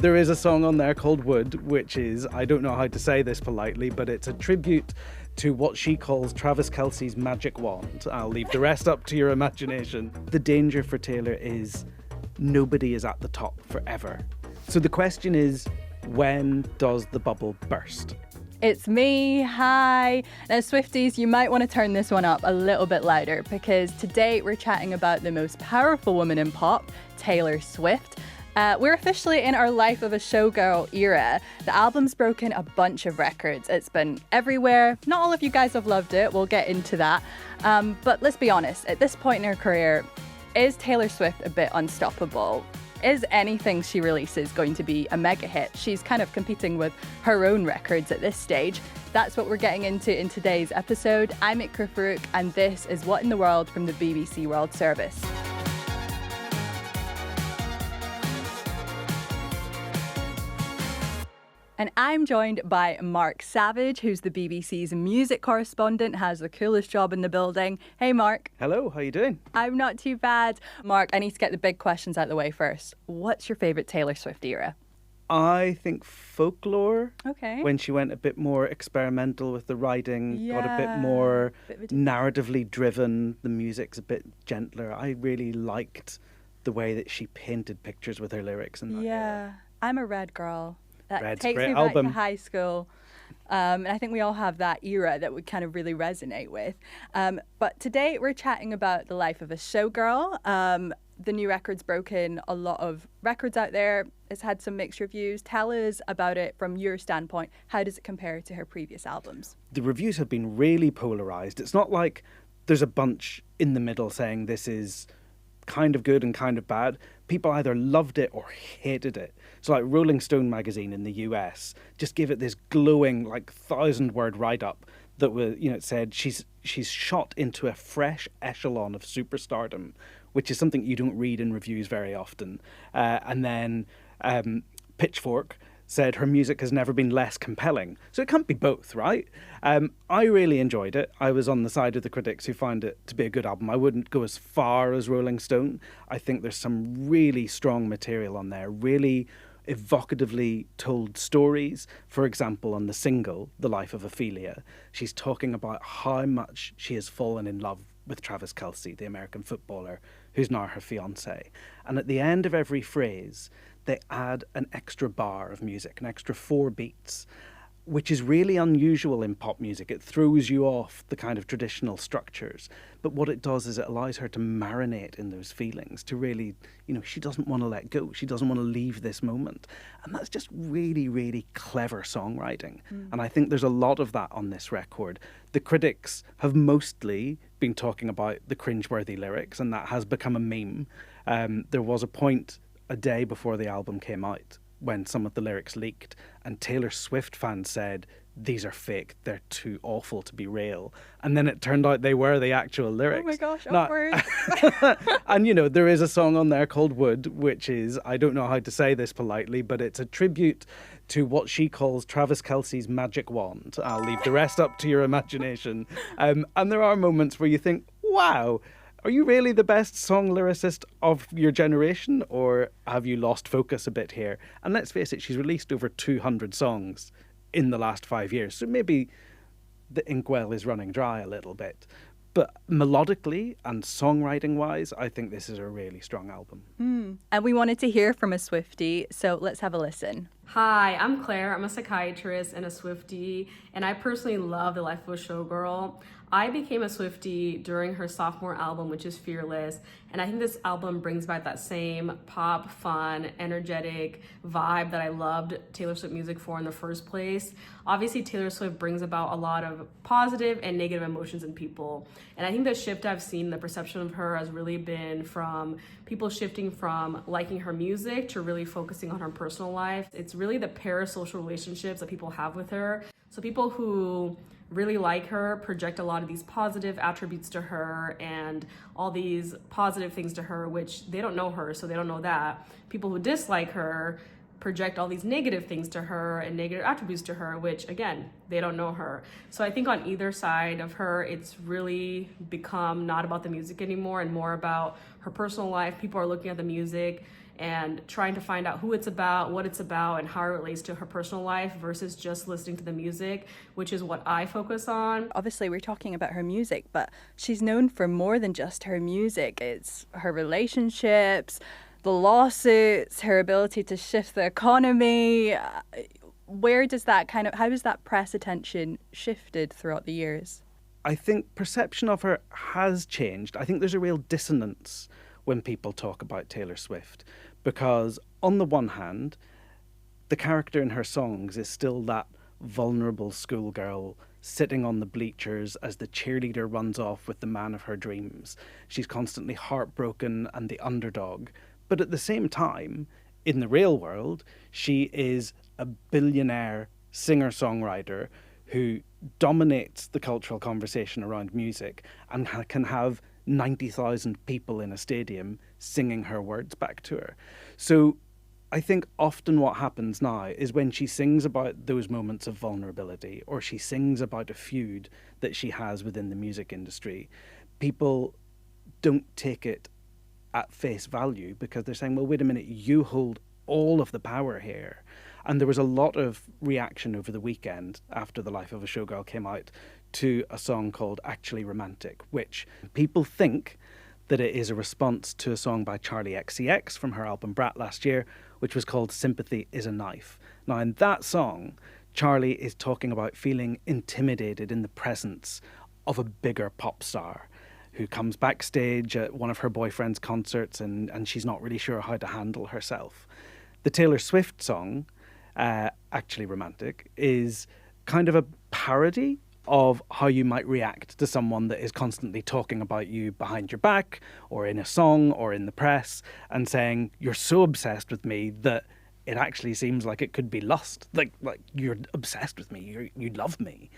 There is a song on there called Wood, which is, I don't know how to say this politely, but it's a tribute to what she calls Travis Kelce's magic wand. I'll leave the rest up to your imagination. The danger for Taylor is nobody is at the top forever. So the question is, when does the bubble burst? It's me, hi. Now, Swifties, you might want to turn this one up a little bit louder because today we're chatting about the most powerful woman in pop, Taylor Swift. We're officially in our Life of a Showgirl era. The album's broken a bunch of records. It's been everywhere. Not all of you guys have loved it. We'll get into that. But let's be honest, at this point in her career, is Taylor Swift a bit unstoppable? Is anything she releases going to be a mega hit? She's kind of competing with her own records at this stage. That's what we're getting into in today's episode. I'm Ikra Farouk, and this is What in the World from the BBC World Service. And I'm joined by Mark Savage, who's the BBC's music correspondent, has the coolest job in the building. Hey, Mark. Hello, how you doing? I'm not too bad. Mark, I need to get the big questions out of the way first. What's your favourite Taylor Swift era? I think Folklore. Okay. When she went a bit more experimental with the writing, got a bit more narratively driven, the music's a bit gentler. I really liked the way that she painted pictures with her lyrics in that era. I'm a Red girl. That Red's takes great me back album. to high school. And I think we all have that era that we kind of really resonate with. But today we're chatting about the life of a showgirl. The new record's broken a lot of records out there. It's had some mixed reviews. Tell us about it from your standpoint. How does it compare to her previous albums? The reviews have been really polarised. It's not like there's a bunch in the middle saying this is kind of good and kind of bad. People either loved it or hated it. So like Rolling Stone magazine in the US just gave it this glowing 1,000-word write-up that was, it said she's shot into a fresh echelon of superstardom, which is something you don't read in reviews very often. And then Pitchfork said her music has never been less compelling. So it can't be both, right? I really enjoyed it. I was on the side of the critics who found it to be a good album. I wouldn't go as far as Rolling Stone. I think there's some really strong material on there, really evocatively told stories. For example, on the single, The Life of Ophelia, she's talking about how much she has fallen in love with Travis Kelce, the American footballer, who's now her fiancé. And at the end of every phrase, they add an extra bar of music, an extra 4 beats, which is really unusual in pop music. It throws you off the kind of traditional structures. But what it does is it allows her to marinate in those feelings, to really, she doesn't want to let go. She doesn't want to leave this moment. And that's just really, really clever songwriting. And I think there's a lot of that on this record. The critics have mostly been talking about the cringeworthy lyrics, and that has become a meme. There was a point a day before the album came out when some of the lyrics leaked, and Taylor Swift fans said, these are fake, they're too awful to be real. And then it turned out they were the actual lyrics. Oh my gosh, awkward. And there is a song on there called Wood, which is, I don't know how to say this politely, but it's a tribute to what she calls Travis Kelce's magic wand. I'll leave the rest up to your imagination. And there are moments where you think, wow, are you really the best song lyricist of your generation, or have you lost focus a bit here? And let's face it, she's released over 200 songs in the last 5 years, so maybe the inkwell is running dry a little bit. But melodically and songwriting-wise, I think this is a really strong album. And we wanted to hear from a Swiftie, so let's have a listen. Hi, I'm Claire. I'm a psychiatrist and a Swiftie, and I personally love The Life of a Showgirl. I became a Swiftie during her sophomore album, which is Fearless, and I think this album brings back that same pop, fun, energetic vibe that I loved Taylor Swift music for in the first place. Obviously, Taylor Swift brings about a lot of positive and negative emotions in people, and I think the shift I've seen, the perception of her has really been from people shifting from liking her music to really focusing on her personal life. It's really the parasocial relationships that people have with her. So people who really like her project a lot of these positive attributes to her and all these positive things to her, which they don't know her, so they don't know that. People who dislike her project all these negative things to her and negative attributes to her, which again, they don't know her. So I think on either side of her, it's really become not about the music anymore and more about her personal life. People are looking at the music and trying to find out who it's about, what it's about, and how it relates to her personal life versus just listening to the music, which is what I focus on. Obviously, we're talking about her music, but she's known for more than just her music. It's her relationships, the lawsuits, her ability to shift the economy. Where does that how has that press attention shifted throughout the years? I think perception of her has changed. I think there's a real dissonance when people talk about Taylor Swift, because on the one hand, the character in her songs is still that vulnerable schoolgirl sitting on the bleachers as the cheerleader runs off with the man of her dreams. She's constantly heartbroken and the underdog. But at the same time, in the real world, she is a billionaire singer-songwriter who dominates the cultural conversation around music and can have 90,000 people in a stadium singing her words back to her. So I think often what happens now is when she sings about those moments of vulnerability, or she sings about a feud that she has within the music industry, people don't take it at face value because they're saying, well, wait a minute, you hold all of the power here. And there was a lot of reaction over the weekend after The Life of a Showgirl came out to a song called Actually Romantic, which people think that it is a response to a song by Charli XCX from her album Brat last year, which was called Sympathy is a Knife. Now, in that song, Charli is talking about feeling intimidated in the presence of a bigger pop star who comes backstage at one of her boyfriend's concerts and she's not really sure how to handle herself. The Taylor Swift song, Actually Romantic, is kind of a parody of how you might react to someone that is constantly talking about you behind your back or in a song or in the press and saying, you're so obsessed with me that it actually seems like it could be lust. Like you're obsessed with me, you love me.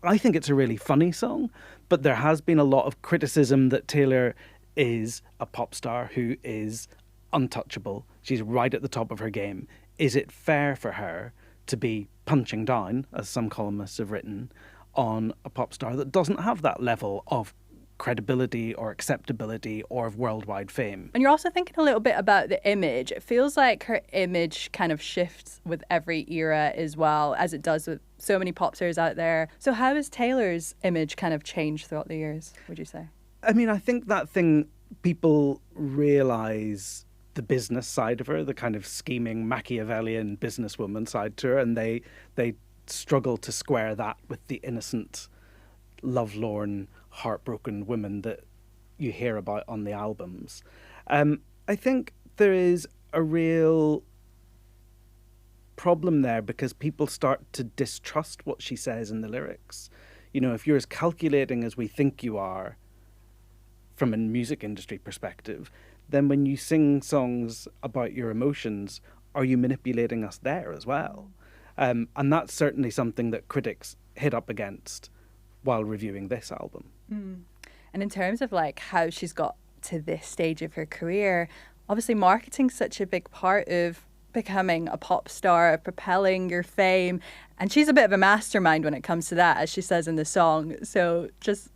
I think it's a really funny song, but there has been a lot of criticism that Taylor is a pop star who is untouchable. She's right at the top of her game. Is it fair for her to be punching down, as some columnists have written, on a pop star that doesn't have that level of credibility or acceptability or of worldwide fame? And you're also thinking a little bit about the image. It feels like her image kind of shifts with every era as well, as it does with so many pop stars out there. So how has Taylor's image kind of changed throughout the years, would you say? I mean, I think that thing, people realise the business side of her, the kind of scheming Machiavellian businesswoman side to her, and they struggle to square that with the innocent, lovelorn, heartbroken women that you hear about on the albums. I think there is a real problem there because people start to distrust what she says in the lyrics. You know, if you're as calculating as we think you are from a music industry perspective, then when you sing songs about your emotions, are you manipulating us there as well? And that's certainly something that critics hit up against while reviewing this album. And in terms of like how she's got to this stage of her career, obviously marketing's such a big part of becoming a pop star, of propelling your fame. And she's a bit of a mastermind when it comes to that, as she says in the song. So just,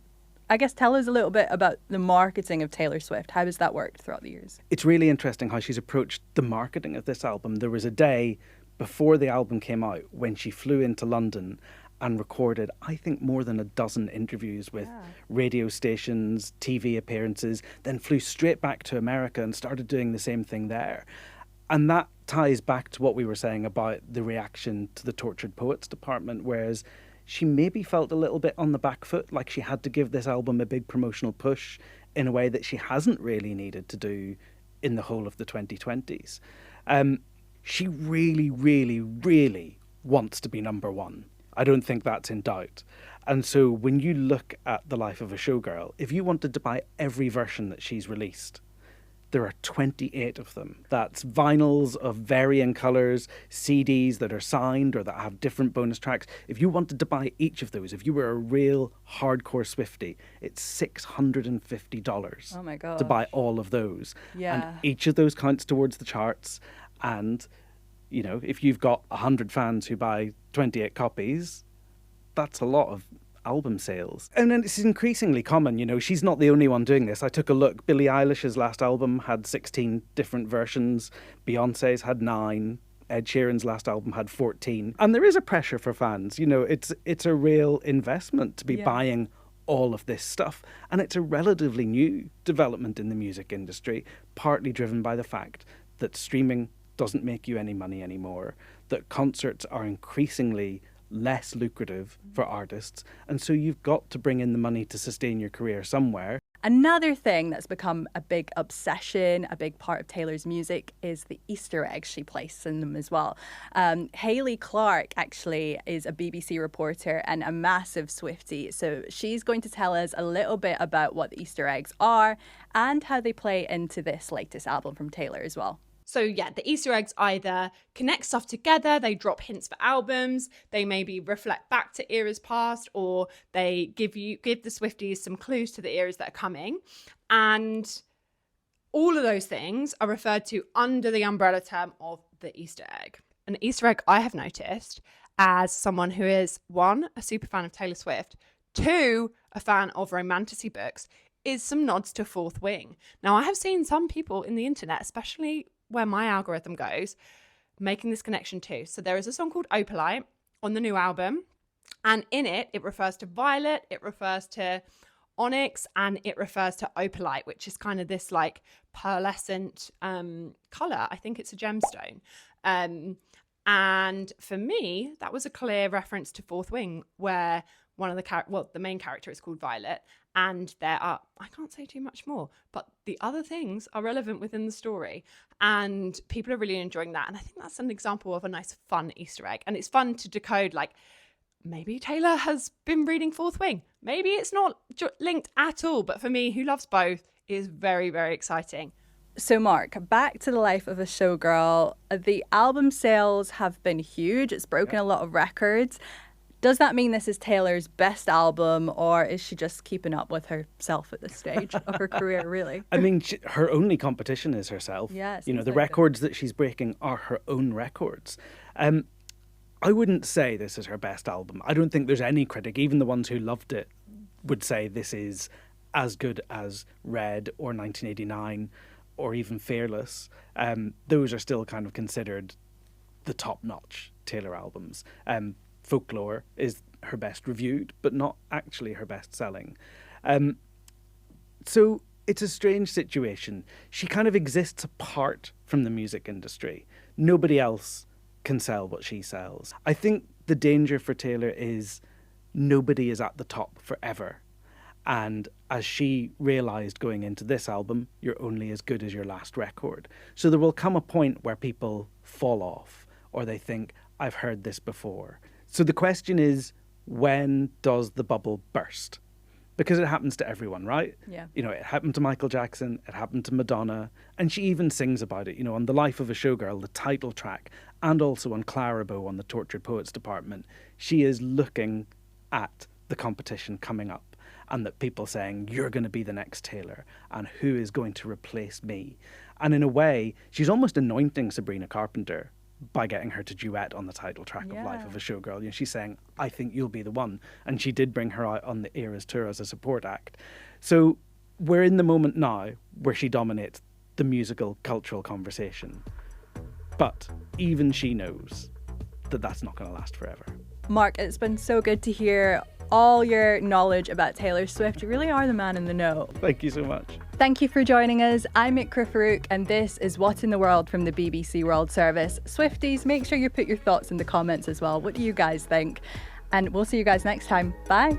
I guess, tell us a little bit about the marketing of Taylor Swift. How has that worked throughout the years? It's really interesting how she's approached the marketing of this album. There was a day before the album came out when she flew into London and recorded, I think, more than a dozen interviews with radio stations, TV appearances, then flew straight back to America and started doing the same thing there. And that ties back to what we were saying about the reaction to the Tortured Poets department, whereas she maybe felt a little bit on the back foot, like she had to give this album a big promotional push in a way that she hasn't really needed to do in the whole of the 2020s. She really, really, really wants to be number one. I don't think that's in doubt. And so when you look at The Life of a Showgirl, if you wanted to buy every version that she's released, there are 28 of them. That's vinyls of varying colours, CDs that are signed or that have different bonus tracks. If you wanted to buy each of those, if you were a real hardcore Swiftie, it's $650 Oh my God. to buy all of those. Yeah. And each of those counts towards the charts. And, you know, if you've got 100 fans who buy 28 copies, that's a lot of album sales. And then it's increasingly common, you know, she's not the only one doing this. I took a look. Billie Eilish's last album had 16 different versions. Beyonce's had 9. Ed Sheeran's last album had 14. And there is a pressure for fans. You know, it's a real investment to be buying all of this stuff. And it's a relatively new development in the music industry, partly driven by the fact that streaming doesn't make you any money anymore, that concerts are increasingly less lucrative for artists, and so you've got to bring in the money to sustain your career somewhere. Another thing that's become a big obsession, a big part of Taylor's music, is the Easter eggs she places in them as well. Hayley Clark actually is a BBC reporter and a massive Swiftie, so she's going to tell us a little bit about what the Easter eggs are and how they play into this latest album from Taylor as well. So yeah, the Easter eggs either connect stuff together, they drop hints for albums, they maybe reflect back to eras past, or they give the Swifties some clues to the eras that are coming. And all of those things are referred to under the umbrella term of the Easter egg. An Easter egg I have noticed as someone who is, 1, a super fan of Taylor Swift, 2, a fan of romantasy books, is some nods to Fourth Wing. Now, I have seen some people in the internet, especially where my algorithm goes, making this connection too. So there is a song called Opalite on the new album, and in it refers to violet, it refers to onyx, and it refers to opalite, which is kind of this like pearlescent color. I think it's a gemstone. And for me, that was a clear reference to Fourth Wing, where one of the main character is called Violet, and there are, I can't say too much more, but the other things are relevant within the story, and people are really enjoying that. And I think that's an example of a nice, fun Easter egg. And it's fun to decode, like, maybe Taylor has been reading Fourth Wing. Maybe it's not linked at all, but for me, who loves both, it is very, very exciting. So Mark, back to the life of a showgirl. The album sales have been huge. It's broken a lot of records. Does that mean this is Taylor's best album, or is she just keeping up with herself at this stage of her career, really? I mean, her only competition is herself. Yeah, you know, the records that she's breaking are her own records. I wouldn't say this is her best album. I don't think there's any critic, even the ones who loved it, would say this is as good as Red or 1989 or even Fearless. Those are still kind of considered the top-notch Taylor albums. Folklore is her best reviewed, but not actually her best selling. So it's a strange situation. She kind of exists apart from the music industry. Nobody else can sell what she sells. I think the danger for Taylor is nobody is at the top forever. And as she realised going into this album, you're only as good as your last record. So there will come a point where people fall off, or they think, I've heard this before. So the question is, when does the bubble burst? Because it happens to everyone, right? Yeah. You know, it happened to Michael Jackson, it happened to Madonna, and she even sings about it, you know, on The Life of a Showgirl, the title track, and also on Clarabow on the Tortured Poets Department. She is looking at the competition coming up, and that people saying, you're going to be the next Taylor, and who is going to replace me? And in a way, she's almost anointing Sabrina Carpenter by getting her to duet on the title track of Life of a Showgirl. You know, she's saying, I think you'll be the one. And she did bring her out on the Eras tour as a support act. So we're in the moment now where she dominates the musical, cultural conversation. But even she knows that that's not going to last forever. Mark, it's been so good to hear all your knowledge about Taylor Swift. You really are the man in the know. Thank you so much. Thank you for joining us. I'm Ikra Farouk, and this is What in the World from the BBC World Service. Swifties, make sure you put your thoughts in the comments as well. What do you guys think? And we'll see you guys next time. Bye.